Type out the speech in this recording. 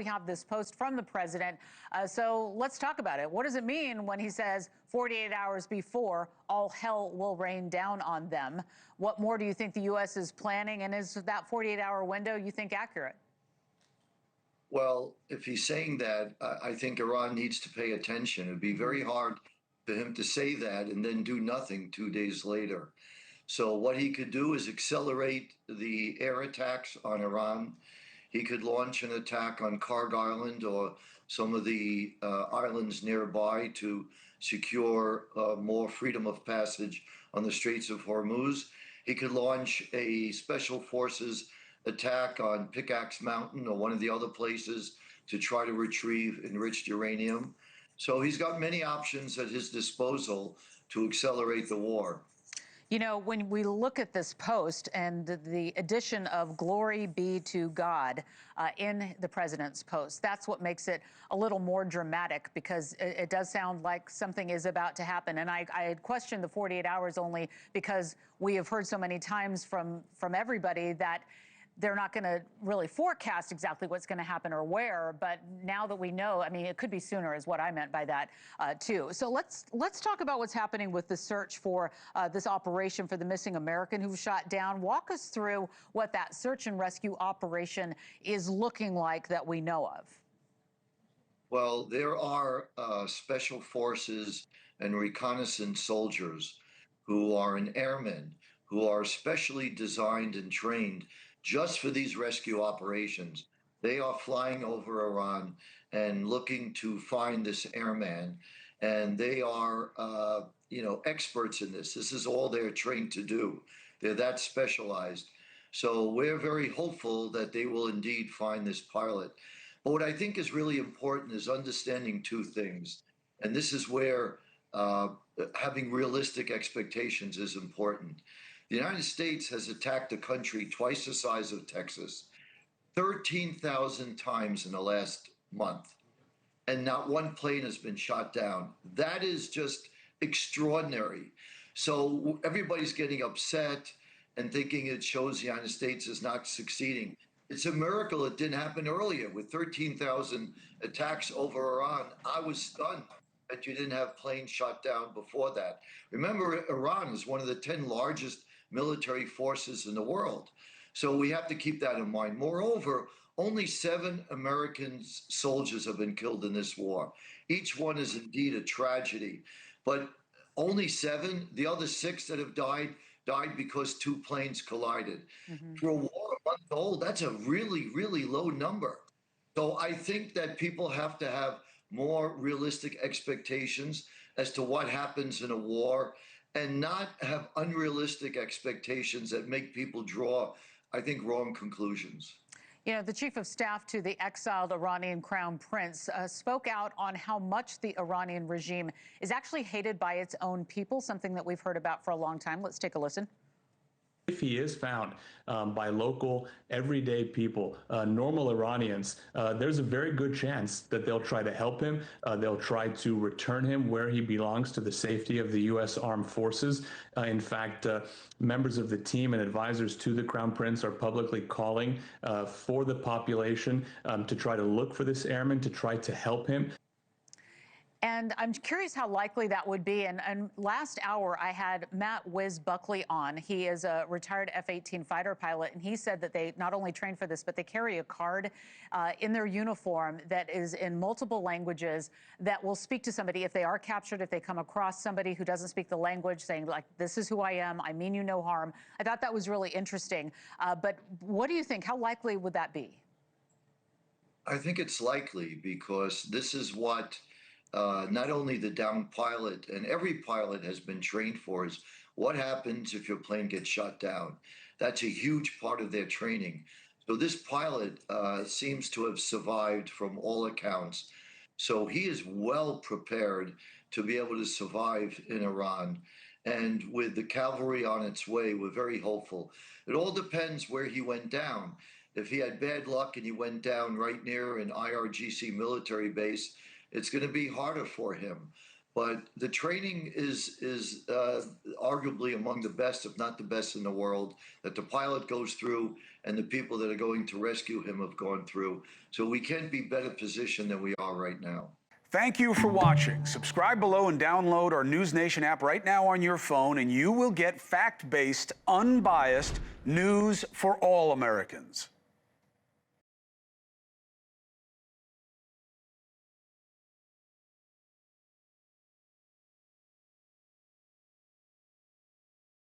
we have this post from the president. So let's talk about it. What does it mean when he says 48 hours before all hell will rain down on them? What more do you think the U.S. is planning? And is that 48-hour window, you think, accurate? Well, if he's saying that, I think Iran needs to pay attention. It'd be very hard for him to say that and then do nothing 2 days later. So what he could do is accelerate the air attacks on Iran. He could launch an attack on Karg Island or some of the islands nearby to secure more freedom of passage on the Straits of Hormuz. He could launch a special forces attack on Pickaxe Mountain or one of the other places to try to retrieve enriched uranium. So he's got many options at his disposal to accelerate the war. You know, when we look at this post and the addition of glory be to God in the president's post, that's what makes it a little more dramatic, because it does sound like something is about to happen. And I had questioned the 48 hours only because we have heard so many times from everybody that they're not going to really forecast exactly what's going to happen or where. But now that we know, I mean, it could be sooner is what I meant by that, too. So let's talk about what's happening with the search for this operation for the missing American who was shot down. Walk us through what that search and rescue operation is looking like that we know of. Well, there are special forces and reconnaissance soldiers who are an airmen who are specially designed and trained just for these rescue operations. They are flying over Iran and looking to find this airman, and they are, experts in this. This is all they're trained to do. They're that specialized. So we're very hopeful that they will indeed find this pilot. But what I think is really important is understanding two things, and this is where having realistic expectations is important. The United States has attacked a country twice the size of Texas, 13,000 times in the last month, and not one plane has been shot down. That is just extraordinary. So everybody's getting upset and thinking it shows the United States is not succeeding. It's a miracle it didn't happen earlier with 13,000 attacks over Iran. I was stunned that you didn't have planes shot down before that. Remember, Iran is one of the 10 largest military forces in the world. So we have to keep that in mind. Moreover, only 7 American soldiers have been killed in this war. Each one is indeed a tragedy, but only 7. The other 6 that have died because 2 planes collided. For a war a month old, that's a really, really low number. So I think that people have to have more realistic expectations as to what happens in a war, and not have unrealistic expectations that make people draw, I think, wrong conclusions. You know, the chief of staff to the exiled Iranian crown prince spoke out on how much the Iranian regime is actually hated by its own people, something that we've heard about for a long time. Let's take a listen. If he is found by local, everyday people, normal Iranians, there's a very good chance that they'll try to help him. They'll try to return him where he belongs, to the safety of the U.S. Armed Forces. In fact, members of the team and advisors to the Crown Prince are publicly calling for the population to try to look for this airman, to try to help him. And I'm curious how likely that would be. And last hour, I had Matt Wiz Buckley on. He is a retired F-18 fighter pilot, and he said that they not only train for this, but they carry a card in their uniform that is in multiple languages that will speak to somebody if they are captured, if they come across somebody who doesn't speak the language, saying, like, this is who I am, I mean you no harm. I thought that was really interesting. But what do you think? How likely would that be? I think it's likely, because this is what not only the downed pilot, and every pilot has been trained for, is what happens if your plane gets shot down. That's a huge part of their training. So this pilot seems to have survived from all accounts. So he is well prepared to be able to survive in Iran. And with the cavalry on its way, we're very hopeful. It all depends where he went down. If he had bad luck and he went down right near an IRGC military base, it's going to be harder for him. But the training is arguably among the best, if not the best in the world, that the pilot goes through and the people that are going to rescue him have gone through. So we can't be better positioned than we are right now. Thank you for watching. Subscribe below and download our NewsNation app right now on your phone, and you will get fact-based, unbiased news for all Americans.